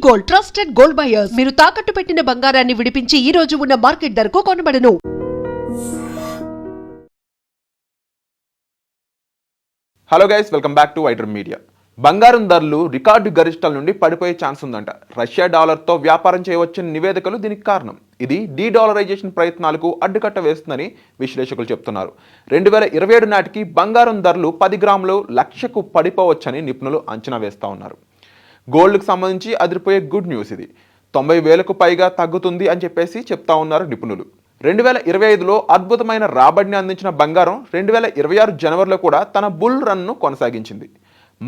Gold, trusted gold buyers. మీరు తాకట్టు పెట్టిన బంగారాన్ని విడిపించి ఈ రోజు ఉన్న మార్కెట్ ధరకు కొనబడను. Hello guys, welcome back to వైటర్ మీడియా. బంగారం ధరలు రికార్డు గరిష్టాల నుండి పడిపోయే ఛాన్స్ ఉందంట. రష్యా డాలర్తో వ్యాపారం చేయవచ్చని నివేదికలు దీనికి కారణం. ఇది డీడాలరైజేషన్ ప్రయత్నాలకు అడ్డుకట్ట వేస్తుందని విశ్లేషకులు చెప్తున్నారు. 2027 నాటికి బంగారం ధరలు 10 గ్రాములు లక్షకు పడిపోవచ్చని నిపుణులు అంచనా వేస్తూ ఉన్నారు. గోల్డ్కు సంబంధించి అదిరిపోయే గుడ్ న్యూస్ ఇది. 90,000కు పైగా తగ్గుతుంది అని చెప్పేసి చెప్తా ఉన్నారు నిపుణులు. 2025లో అద్భుతమైన రాబడిని అందించిన బంగారం 2026 జనవరిలో కూడా తన బుల్ రన్ను కొనసాగించింది.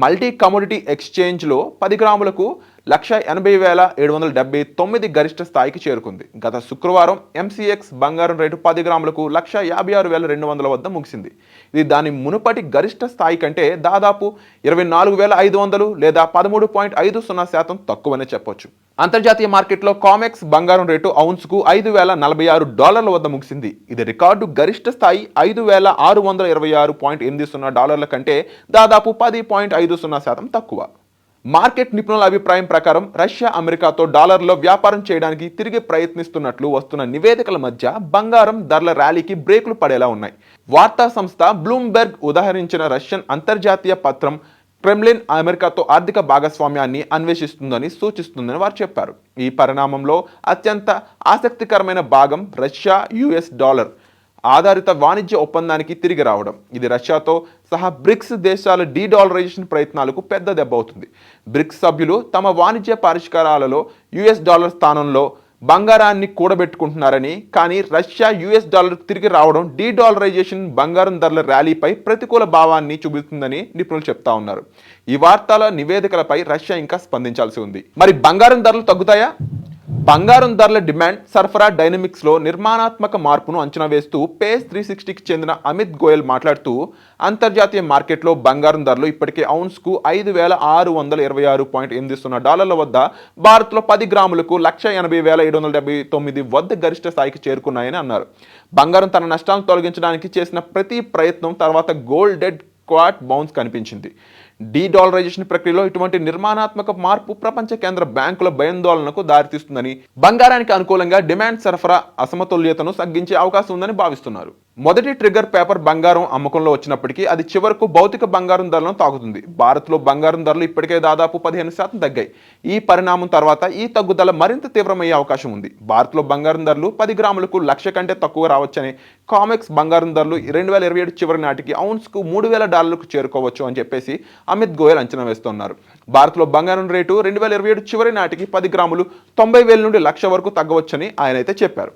మల్టీ కమోడిటీ ఎక్స్చేంజ్లో 10 గ్రాములకు 180,779 గరిష్ట స్థాయికి చేరుకుంది. గత శుక్రవారం ఎంసీఎక్స్ బంగారం రేటు 10 గ్రాములకు 156,200 వద్ద ముగిసింది. ఇది దాని మునుపటి గరిష్ట స్థాయి కంటే దాదాపు 24,500 లేదా 13.50% తక్కువనే చెప్పొచ్చు. అంతర్జాతీయ మార్కెట్లో కామెక్స్ బంగారం రేటు ఔన్స్కు $5,046 వద్ద ముగిసింది. ఇది రికార్డు గరిష్ట స్థాయి $5,626.80 కంటే దాదాపు 10.50% తక్కువ. మార్కెట్ నిపుణుల అభిప్రాయం ప్రకారం రష్యా అమెరికాతో డాలర్లో వ్యాపారం చేయడానికి తిరిగి ప్రయత్నిస్తున్నట్లు వస్తున్న నివేదికల మధ్య బంగారం ధరల ర్యాలీకి బ్రేకులు పడేలా ఉన్నాయి. వార్తా సంస్థ బ్లూంబెర్గ్ ఉదహరించిన రష్యన్ అంతర్జాతీయ పత్రం క్రెమ్లిన్ అమెరికాతో ఆర్థిక భాగస్వామ్యాన్ని అన్వేషిస్తుందని సూచిస్తుందని వారు చెప్పారు. ఈ పరిణామంలో అత్యంత ఆసక్తికరమైన భాగం రష్యా యుఎస్ డాలర్ ఆధారిత వాణిజ్య ఒప్పందానికి తిరిగి రావడం. ఇది రష్యాతో సహా బ్రిక్స్ దేశాల డీడాలరైజేషన్ ప్రయత్నాలకు పెద్ద దెబ్బ అవుతుంది. బ్రిక్స్ సభ్యులు తమ వాణిజ్య పరిష్కారాలలో యుఎస్ డాలర్ స్థానంలో బంగారాన్ని కూడబెట్టుకుంటున్నారని, కానీ రష్యా యుఎస్ డాలర్ తిరిగి రావడం డీడాలరైజేషన్ బంగారం ధరల ర్యాలీపై ప్రతికూల భావాన్ని చూపిస్తుందని నిపుణులు చెప్తా ఉన్నారు. ఈ వార్తల నివేదికలపై రష్యా ఇంకా స్పందించాల్సి ఉంది. మరి బంగారం ధరలు తగ్గుతాయా? బంగారం ధరల డిమాండ్ సరఫరా డైనమిక్స్లో నిర్మాణాత్మక మార్పును అంచనా వేస్తూ పేస్ 360కి చెందిన అమిత్ గోయల్ మాట్లాడుతూ, అంతర్జాతీయ మార్కెట్లో బంగారం ధరలు ఇప్పటికే ఔన్స్కు $5,626.80 వద్ద, భారత్లో 10 గ్రాములకు 180,779 వద్ద గరిష్ట స్థాయికి చేరుకున్నాయని అన్నారు. బంగారం తన నష్టాలను తొలగించడానికి చేసిన ప్రతి ప్రయత్నం తర్వాత గోల్డ్ డెడ్ క్వాట్ బౌన్స్ కనిపించింది. డీడాలరైజేషన్ ప్రక్రియలో ఇటువంటి నిర్మాణాత్మక మార్పు ప్రపంచ కేంద్ర బ్యాంకుల భయాందోళనకు దారితీస్తుందని, బంగారానికి అనుకూలంగా డిమాండ్ సరఫరా అసమతుల్యతను తగ్గించే అవకాశం ఉందని భావిస్తున్నారు. మొదటి ట్రిగ్గర్ పేపర్ బంగారం అమ్మకంలో వచ్చినప్పటికీ అది చివరకు భౌతిక బంగారం ధరలను తాకుతుంది. భారత్లో బంగారం ధరలు ఇప్పటికే దాదాపు 15% తగ్గాయి. ఈ పరిణామం తర్వాత ఈ తగ్గుదల మరింత తీవ్రమయ్యే అవకాశం ఉంది. భారత్లో బంగారం ధరలు 10 గ్రాములకు 1,00,000 కంటే తక్కువ రావచ్చని, కామెక్స్ బంగారం ధరలు 2027 చివరి నాటికి ఔన్స్కు $3,000 చేరుకోవచ్చు అని చెప్పేసి అమిత్ గోయల్ అంచనా వేస్తున్నారు. భారత్లో బంగారం రేటు 2027 చివరి నాటికి 10 గ్రాములు 90,000 నుండి 1,00,000 వరకు తగ్గవచ్చని ఆయన అయితే చెప్పారు.